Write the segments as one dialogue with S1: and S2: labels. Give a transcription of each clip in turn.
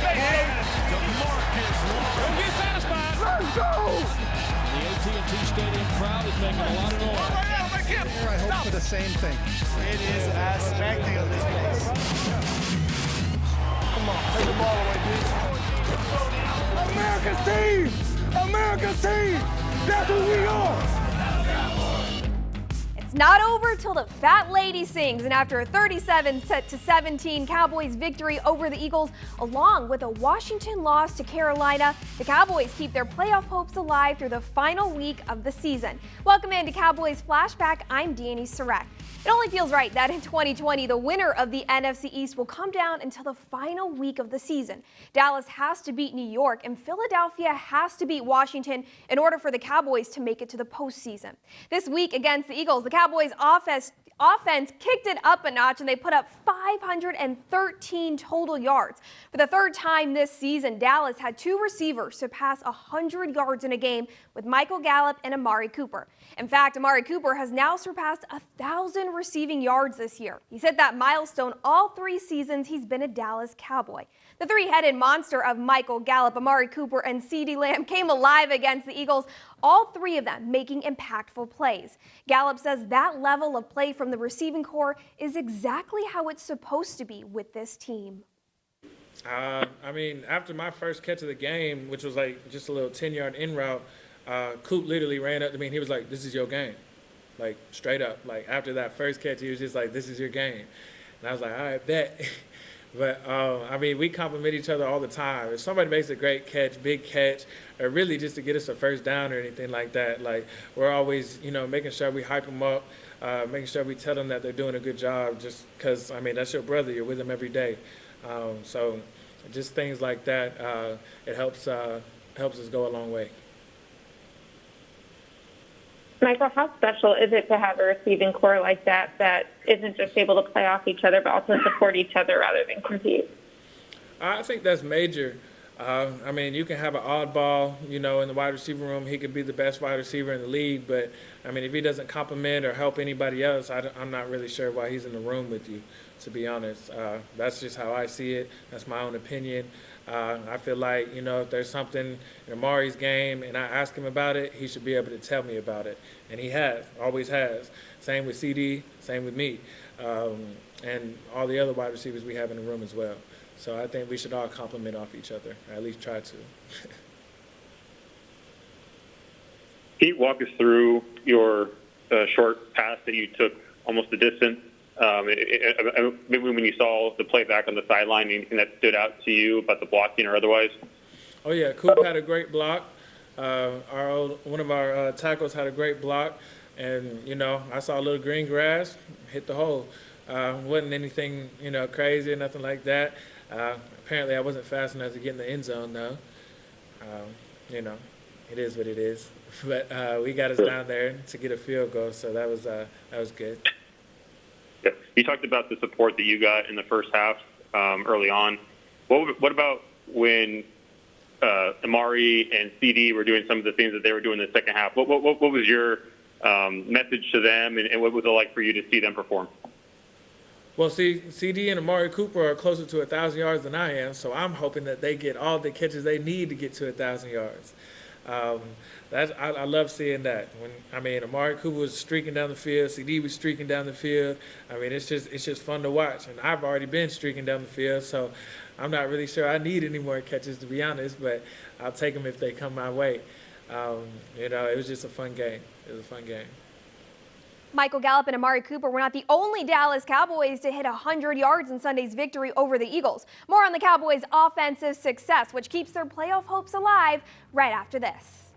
S1: Don't get satisfied. Let's go! The AT&T Stadium crowd is making a lot of noise.
S2: I hope for the same thing.
S3: It is a spectacle, this place.
S2: Come on, take the ball away, dude. America's team! America's team! That's who we are!
S4: It's not over till the fat lady sings, and after a 37-17 Cowboys victory over the Eagles, along with a Washington loss to Carolina, the Cowboys keep their playoff hopes alive through the final week of the season. Welcome into Cowboys Flashback. I'm Dani Sureck. It only feels right that in 2020, the winner of the NFC East will come down until the final week of the season. Dallas has to beat New York, and Philadelphia has to beat Washington in order for the Cowboys to make it to the postseason. This week against the Eagles, the Cowboys offense kicked it up a notch, and they put up 513 total yards. For the third time this season, Dallas had two receivers surpass 100 yards in a game with Michael Gallup and Amari Cooper. In fact, Amari Cooper has now surpassed 1,000 receiving yards this year. He's hit that milestone all 3 seasons he's been a Dallas Cowboy. The three-headed monster of Michael Gallup, Amari Cooper, and CeeDee Lamb came alive against the Eagles, all 3 of them making impactful plays. Gallup says that level of play from the receiving corps is exactly how it's supposed to be with this team.
S5: I mean, after my first catch of the game, which was like just a little 10-yard in route, Coop literally ran up to me and he was like, "This is your game." Like, straight up. Like, after that first catch, he was just like, "This is your game." And I was like, "All right, bet." But, I mean, we compliment each other all the time. If somebody makes a great catch, big catch, or really just to get us a first down or anything like that, like, we're always, you know, making sure we hype them up, making sure we tell them that they're doing a good job just because, I mean, that's your brother. You're with them every day. So just things like that, it helps us go a long way.
S6: Michael, how special is it to have a receiving core like that that isn't just able to play off each other but also support each other rather than compete?
S5: I think that's major. I mean, you can have an oddball, you know, in the wide receiver room. He could be the best wide receiver in the league, but, I mean, if he doesn't compliment or help anybody else, I'm not really sure why he's in the room with you, to be honest. That's just how I see it. That's my own opinion. I feel like, you know, if there's something in Amari's game and I ask him about it, he should be able to tell me about it. And he has, always has. Same with CD, same with me, and all the other wide receivers we have in the room as well. So I think we should all compliment off each other, or at least try to.
S7: Can you walk us through your short pass that you took almost the distance? Maybe when you saw the playback on the sideline, anything that stood out to you about the blocking or otherwise?
S5: Oh, yeah. Coop had a great block. One of our tackles had a great block. And, you know, I saw a little green grass, hit the hole. Wasn't anything, you know, crazy or nothing like that. Apparently I wasn't fast enough to get in the end zone, though. You know, it is what it is. But we got us down there to get a field goal, so that was good.
S7: Yeah. You talked about the support that you got in the first half early on. What about when Amari and CD were doing some of the things that they were doing in the second half? What was your message to them, and what was it like for you to see them perform?
S5: Well, see, CD and Amari Cooper are closer to 1,000 yards than I am, so I'm hoping that they get all the catches they need to get to 1,000 yards. I love seeing that. Amari Cooper was streaking down the field, CD was streaking down the field. I mean, it's just fun to watch, and I've already been streaking down the field, so I'm not really sure I need any more catches, to be honest, but I'll take them if they come my way. You know, it was just a fun game. It was a fun game.
S4: Michael Gallup and Amari Cooper were not the only Dallas Cowboys to hit 100 yards in Sunday's victory over the Eagles. More on the Cowboys' offensive success, which keeps their playoff hopes alive, right after this.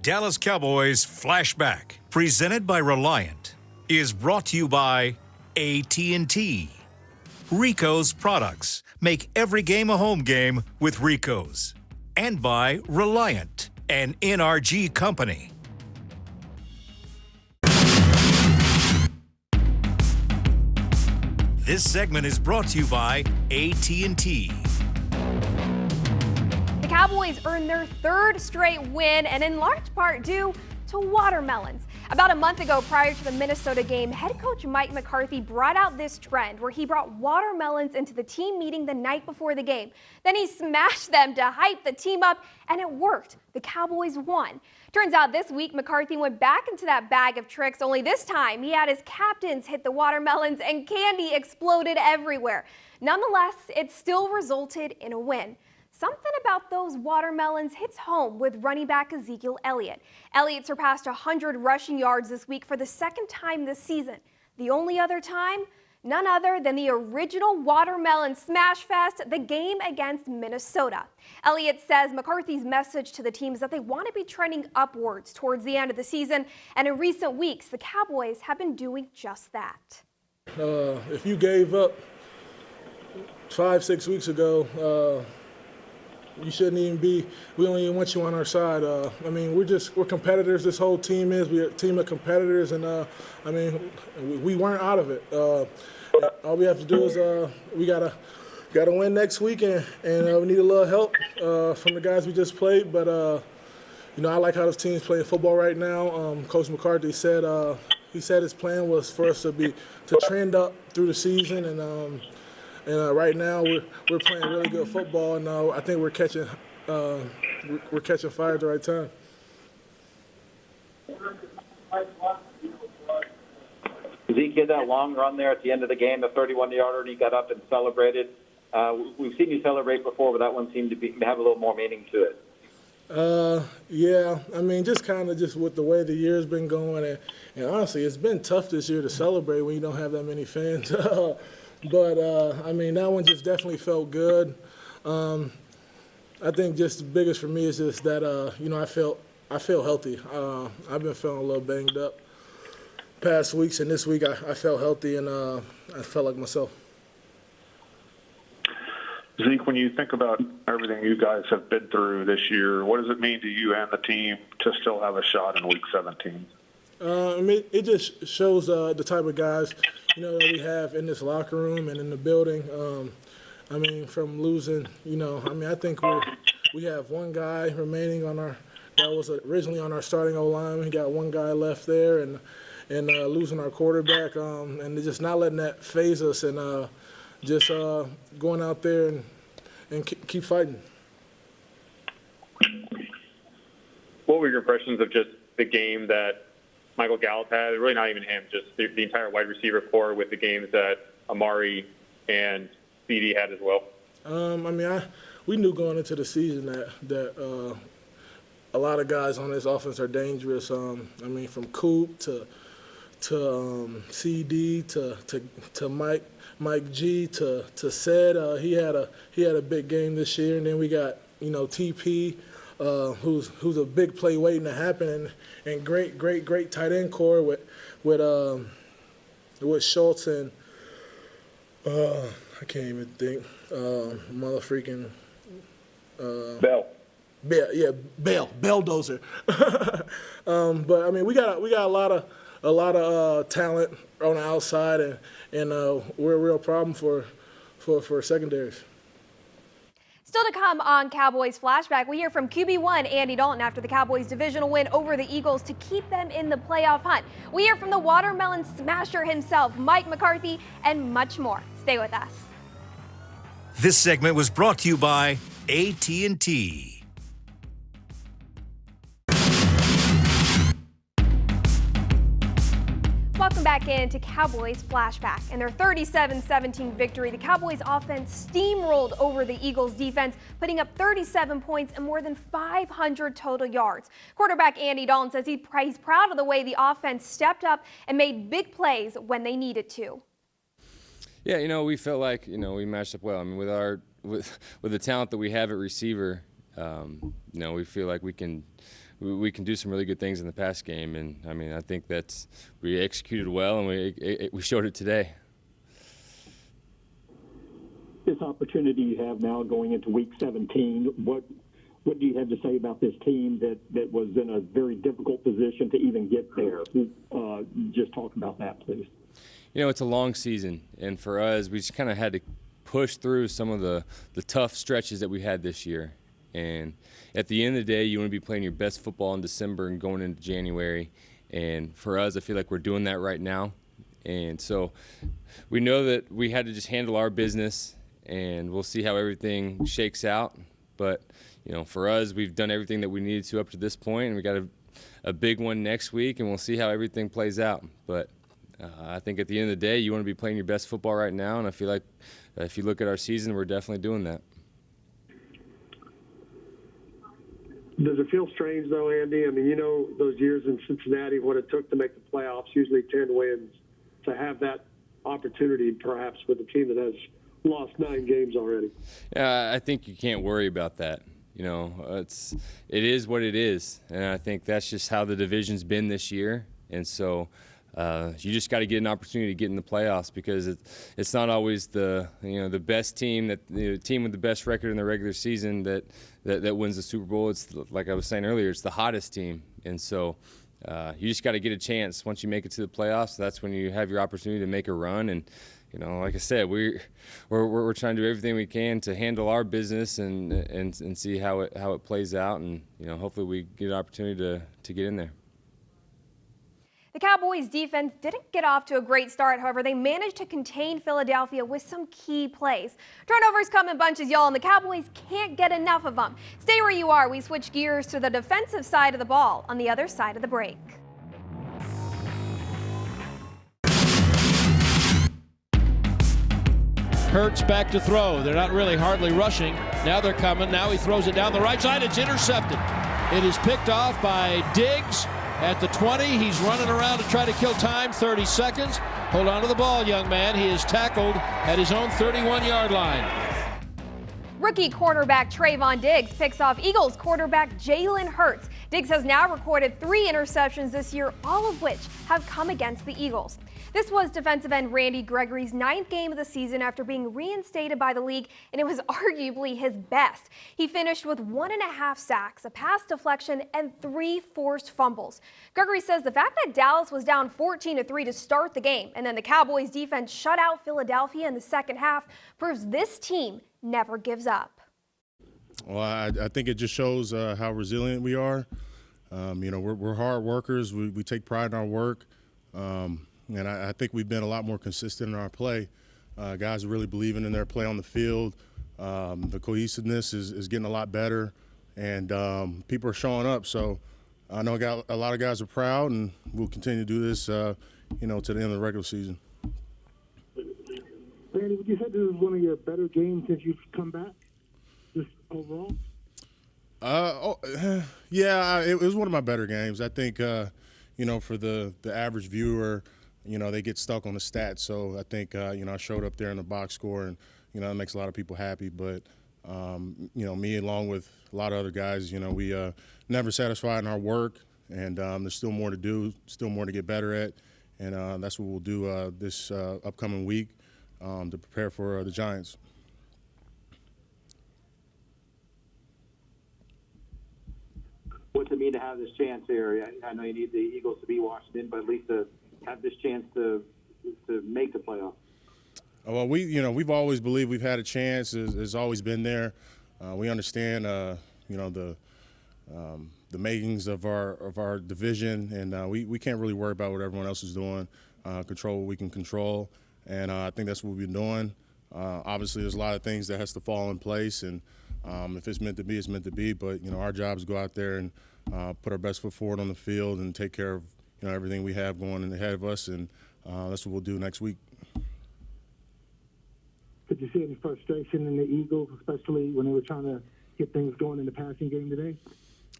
S8: Dallas Cowboys Flashback, presented by Reliant, is brought to you by AT&T. Rico's products make every game a home game with Rico's. And by Reliant, an NRG company. This segment is brought to you by AT&T.
S4: The Cowboys earned their 3rd straight win, and in large part due to watermelons. About a month ago, prior to the Minnesota game, head coach Mike McCarthy brought out this trend where he brought watermelons into the team meeting the night before the game. Then he smashed them to hype the team up, and it worked. The Cowboys won. Turns out this week, McCarthy went back into that bag of tricks, only this time he had his captains hit the watermelons and candy exploded everywhere. Nonetheless, it still resulted in a win. Something about those watermelons hits home with running back Ezekiel Elliott. Elliott surpassed 100 rushing yards this week for the second time this season. The only other time, none other than the original Watermelon Smash Fest, the game against Minnesota. Elliott says McCarthy's message to the team is that they want to be trending upwards towards the end of the season, and in recent weeks, the Cowboys have been doing just that.
S2: If you gave up 5-6 weeks ago, you shouldn't even be. We don't even want you on our side. I mean, we're competitors. This whole team is. We're a team of competitors, and I mean, we weren't out of it. All we have to do is we gotta win next week, and we need a little help from the guys we just played. But you know, I like how this team's playing football right now. Coach McCarthy said his plan was for us to trend up through the season, and right now we're playing really good football, and I think we're catching fire at the right time.
S9: Ezekiel, that long run there at the end of the game, the 31-yarder, and he got up and celebrated. We've seen you celebrate before, but that one seemed to have a little more meaning to it.
S2: Yeah, I mean, just with the way the year's been going, and honestly, it's been tough this year to celebrate when you don't have that many fans. But, I mean, that one just definitely felt good. I think just the biggest for me is just that, you know, I feel healthy. I've been feeling a little banged up past weeks, and this week I felt healthy, and I felt like myself.
S10: Zeke, when you think about everything you guys have been through this year, what does it mean to you and the team to still have a shot in Week 17?
S2: I mean, it just shows the type of guys, you know, that we have in this locker room and in the building. I mean, from losing, you know, I mean, I think we have one guy remaining that was originally on our starting O-line. We got one guy left there, and losing our quarterback, and just not letting that phase us, and just going out there and keep fighting.
S7: What were your impressions of just the game that Michael Gallup had? Really not even him, just the entire wide receiver core with the games that Amari and CD had as well. I
S2: mean, we knew going into the season that a lot of guys on this offense are dangerous. I mean, from Coop to CD to Mike G to Sed. He had a big game this year, and then we got, you know, TP. Who's a big play waiting to happen, and great tight end core with Schultz and I can't even think motherfreaking
S9: Bell.
S2: Belldozer. But I mean, we got a lot of talent on the outside, and we're a real problem for secondaries.
S4: Still to come on Cowboys Flashback, we hear from QB1 Andy Dalton after the Cowboys' divisional win over the Eagles to keep them in the playoff hunt. We hear from the watermelon smasher himself, Mike McCarthy, and much more. Stay with us.
S8: This segment was brought to you by AT&T.
S4: Welcome back into Cowboys Flashback. In their 37-17 victory, the Cowboys offense steamrolled over the Eagles defense, putting up 37 points and more than 500 total yards. Quarterback Andy Dalton says he's proud of the way the offense stepped up and made big plays when they needed to.
S11: Yeah, you know, we felt like, you know, we matched up well. I mean, with the talent that we have at receiver, you know, we feel like we can do some really good things in the pass game, and I mean, I think we executed well, and we showed it today.
S12: This opportunity you have now going into Week 17, what do you have to say about this team that was in a very difficult position to even get there? Just talk about that, please.
S11: You know, it's a long season, and for us, we just kind of had to push through some of the tough stretches that we had this year. And at the end of the day, you want to be playing your best football in December and going into January. And for us, I feel like we're doing that right now. And so we know that we had to just handle our business, and we'll see how everything shakes out. But, for us, we've done everything that we needed to up to this point, and we got a big one next week, and we'll see how everything plays out. But I think at the end of the day, you want to be playing your best football right now, and I feel like if you look at our season, we're definitely doing that.
S13: Does it feel strange, though, Andy? I mean, those years in Cincinnati, what it took to make the playoffs, usually 10 wins, to have that opportunity perhaps with a team that has lost 9 games already.
S11: Yeah, I think you can't worry about that. It is what it is, and I think that's just how the division's been this year. And so you just got to get an opportunity to get in the playoffs, because it's not always the best team, the team with the best record in the regular season that wins the Super Bowl. It's like I was saying earlier, it's the hottest team, and so you just got to get a chance once you make it to the playoffs. That's when you have your opportunity to make a run. And like I said, we're trying to do everything we can to handle our business and see how it plays out, and hopefully we get an opportunity to get in there.
S4: The Cowboys defense didn't get off to a great start. However, they managed to contain Philadelphia with some key plays. Turnovers come in bunches, y'all, and the Cowboys can't get enough of them. Stay where you are. We switch gears to the defensive side of the ball on the other side of the break.
S1: Hurts back to throw. They're not really hardly rushing. Now they're coming. Now he throws it down the right side. It's intercepted. It is picked off by Diggs. At the 20, he's running around to try to kill time, 30 seconds. Hold on to the ball, young man. He is tackled at his own 31-yard line.
S4: Rookie quarterback Trayvon Diggs picks off Eagles quarterback Jalen Hurts. Diggs has now recorded 3 interceptions this year, all of which have come against the Eagles. This was defensive end Randy Gregory's 9th game of the season after being reinstated by the league, and it was arguably his best. He finished with 1.5 sacks, a pass deflection, and 3 forced fumbles. Gregory says the fact that Dallas was down 14-3 to start the game, and then the Cowboys defense shut out Philadelphia in the second half, proves this team never gives up.
S14: Well, I think it just shows how resilient we are. We're hard workers. We take pride in our work. And I think we've been a lot more consistent in our play. Guys are really believing in their play on the field. The cohesiveness is getting a lot better, and people are showing up. So I know a lot of guys are proud, and we'll continue to do this, to the end of the regular season.
S12: Randy, would you say this is one of your better games since you've come back, just overall?
S14: Yeah, it was one of my better games. I think, for the average viewer, they get stuck on the stats. So I think, I showed up there in the box score, and, that makes a lot of people happy. But, me along with a lot of other guys, we never satisfied in our work, and there's still more to do, still more to get better at. And that's what we'll do this upcoming week to prepare for the Giants.
S9: What's it mean to have this chance here? I know you need the Eagles to beat Washington, but at least to have this chance to make the playoffs.
S14: Well, we've always believed we've had a chance. It's always been there. We understand, the makings of our division, and we can't really worry about what everyone else is doing. Control what we can control, and I think that's what we've been doing. Obviously, there's a lot of things that has to fall in place, and if it's meant to be, it's meant to be. But our job is to go out there and put our best foot forward on the field and take care of everything we have going ahead of us, and that's what we'll do next week.
S12: Did you see any frustration in the Eagles, especially when they were trying to get things going in the passing game today?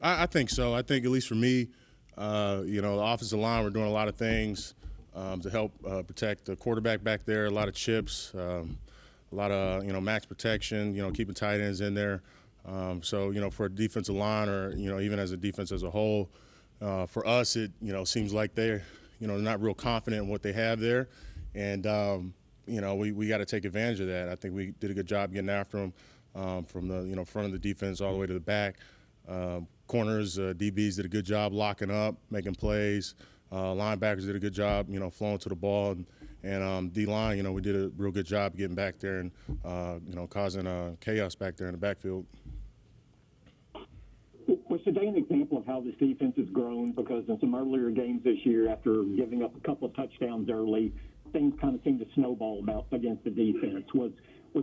S14: I think so. I think, at least for me, the offensive line, we're doing a lot of things to help protect the quarterback back there, a lot of chips, a lot of, max protection, keeping tight ends in there. So, for a defensive line, or, even as a defense as a whole, for us, it, seems like they're, not real confident in what they have there. And, we got to take advantage of that. I think we did a good job getting after them from the, front of the defense all the way to the back. Corners, DBs did a good job locking up, making plays. Linebackers did a good job, flowing to the ball. And D-line, we did a real good job getting back there and, causing chaos back there in the backfield.
S12: What's today an example of how this defense has grown? Because in some earlier games this year, after giving up a couple of touchdowns early, things kind of seemed to snowball against the defense. Was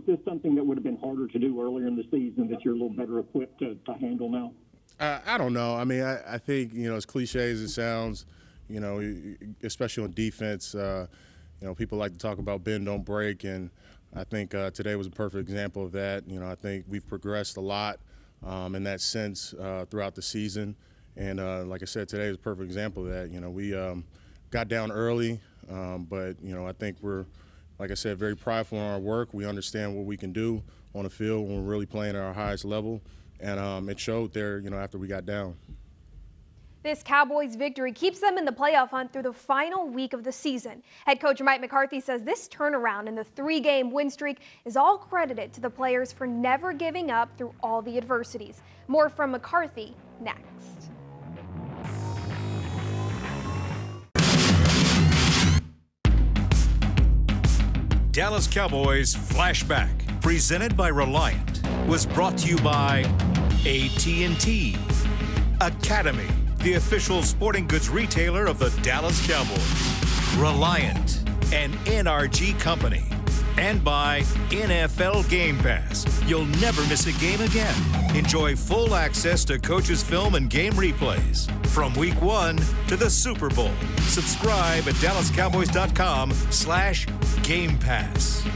S12: this something that would have been harder to do earlier in the season that you're a little better equipped to handle now?
S14: I don't know. I mean, I think, as cliche as it sounds, especially on defense, people like to talk about bend, don't break, and I think today was a perfect example of that. I think we've progressed a lot in that sense throughout the season, and like I said, today was a perfect example of that. We got down early, but I think we're, like I said, very prideful in our work. We understand what we can do on the field when we're really playing at our highest level, and it showed there, after we got down.
S4: This Cowboys victory keeps them in the playoff hunt through the final week of the season. Head coach Mike McCarthy says this turnaround in the 3-game win streak is all credited to the players for never giving up through all the adversities. More from McCarthy next.
S8: Dallas Cowboys Flashback, presented by Reliant, was brought to you by AT&T. Academy, the official sporting goods retailer of the Dallas Cowboys. Reliant, an NRG company. And by NFL Game Pass. You'll never miss a game again. Enjoy full access to coaches' film and game replays from Week 1 to the Super Bowl. Subscribe at DallasCowboys.com/Game Pass.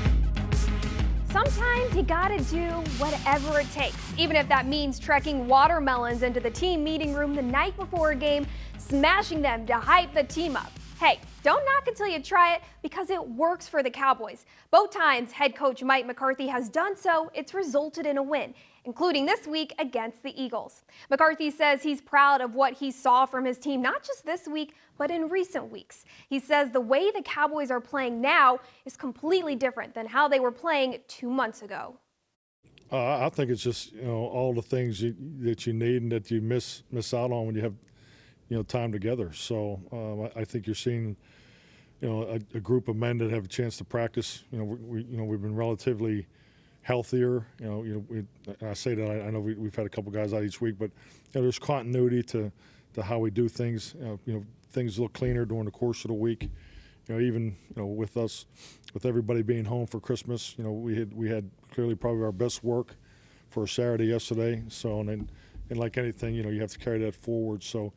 S4: Sometimes you gotta do whatever it takes, even if that means trekking watermelons into the team meeting room the night before a game, smashing them to hype the team up. Hey, don't knock until you try it, because it works for the Cowboys. Both times head coach Mike McCarthy has done so, it's resulted in a win, including this week against the Eagles. McCarthy says he's proud of what he saw from his team, not just this week, but in recent weeks. He says the way the Cowboys are playing now is completely different than how they were playing 2 months ago.
S15: I think it's just all the things that you need and that you miss out on when you have time together. So I think you're seeing a group of men that have a chance to practice. We've been relatively healthier. I say that I know we've had a couple guys out each week, but there's continuity to how we do things. Things look cleaner during the course of the week. Even with everybody being home for Christmas, we had clearly probably our best work for a Saturday yesterday. So and like anything, you have to carry that forward. So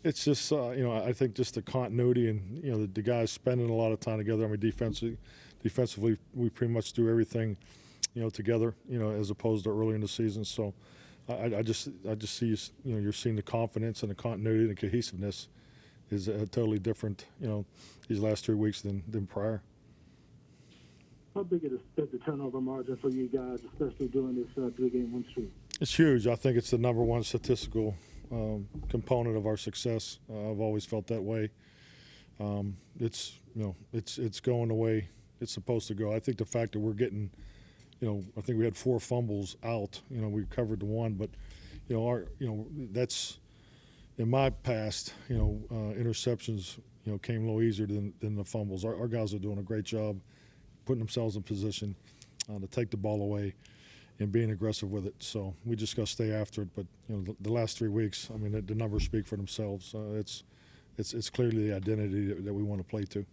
S15: it's just I think just the continuity and the guys spending a lot of time together. I mean, defensively we pretty much do everything together, as opposed to early in the season. So I just see you're seeing the confidence and the continuity and the cohesiveness is totally different, these last 3 weeks than prior.
S13: How big is the turnover margin for you guys, especially during this 3-game win streak?
S15: It's huge. I think it's the number one statistical component of our success. I've always felt that way. It's going the way it's supposed to go. I think the fact that we're getting, I think we had 4 fumbles out. We covered the one, but that's in my past. Interceptions came a little easier than the fumbles. Our guys are doing a great job putting themselves in position to take the ball away and being aggressive with it. So we just got to stay after it. But the last 3 weeks, I mean, the numbers speak for themselves. It's clearly the identity that we want to play to.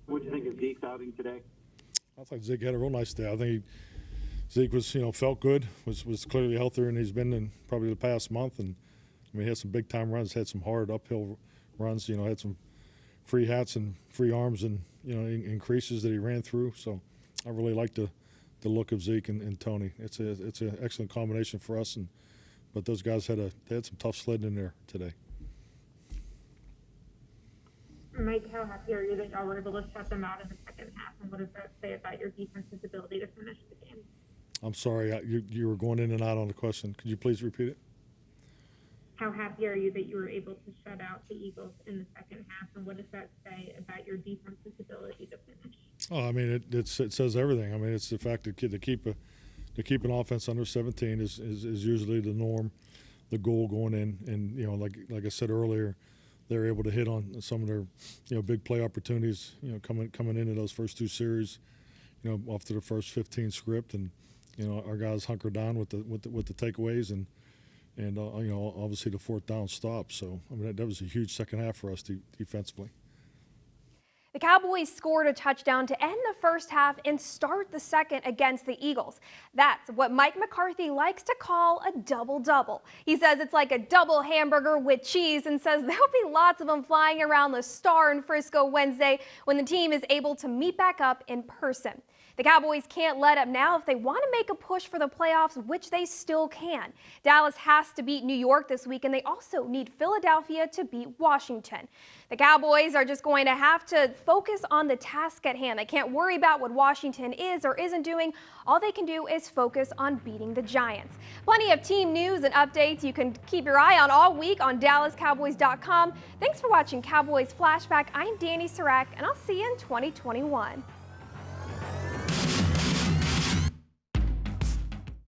S12: What do you think of Zeke's outing today?
S15: I thought Zeke had a real nice day. I think Zeke was, felt good, was clearly healthier than he's been in probably the past month. And I mean, he had some big time runs, had some hard uphill runs. Had some free hats and free arms and increases that he ran through. So I really like the look of Zeke and Tony. It's an excellent combination for us. But those guys they had some tough sledding in there today.
S6: Mike, how happy are you that y'all were able to shut them out in the second half, and what does that say about your defense's ability to finish the game?
S15: I'm sorry, you were going in and out on the question. Could you please repeat it?
S6: How happy are you that you were able to shut out the Eagles in the second half, and what does that say about your defense's ability to finish?
S15: Oh, I mean, it says everything. I mean, it's the fact that to keep an offense under 17 is usually the norm, the goal going in, and like I said earlier, they're able to hit on some of their big play opportunities coming into those first 2 series, off to the first 15 script, and our guys hunker down with the takeaways, and and obviously the fourth down stop. So I mean that was a huge second half for us defensively.
S4: The Cowboys scored a touchdown to end the first half and start the second against the Eagles. That's what Mike McCarthy likes to call a double-double. He says it's like a double hamburger with cheese and says there'll be lots of them flying around the Star in Frisco Wednesday when the team is able to meet back up in person. The Cowboys can't let up now if they want to make a push for the playoffs, which they still can. Dallas has to beat New York this week, and they also need Philadelphia to beat Washington. The Cowboys are just going to have to focus on the task at hand. They can't worry about what Washington is or isn't doing. All they can do is focus on beating the Giants. Plenty of team news and updates you can keep your eye on all week on DallasCowboys.com. Thanks for watching Cowboys Flashback. I'm Dani Sureck, and I'll see you in 2021.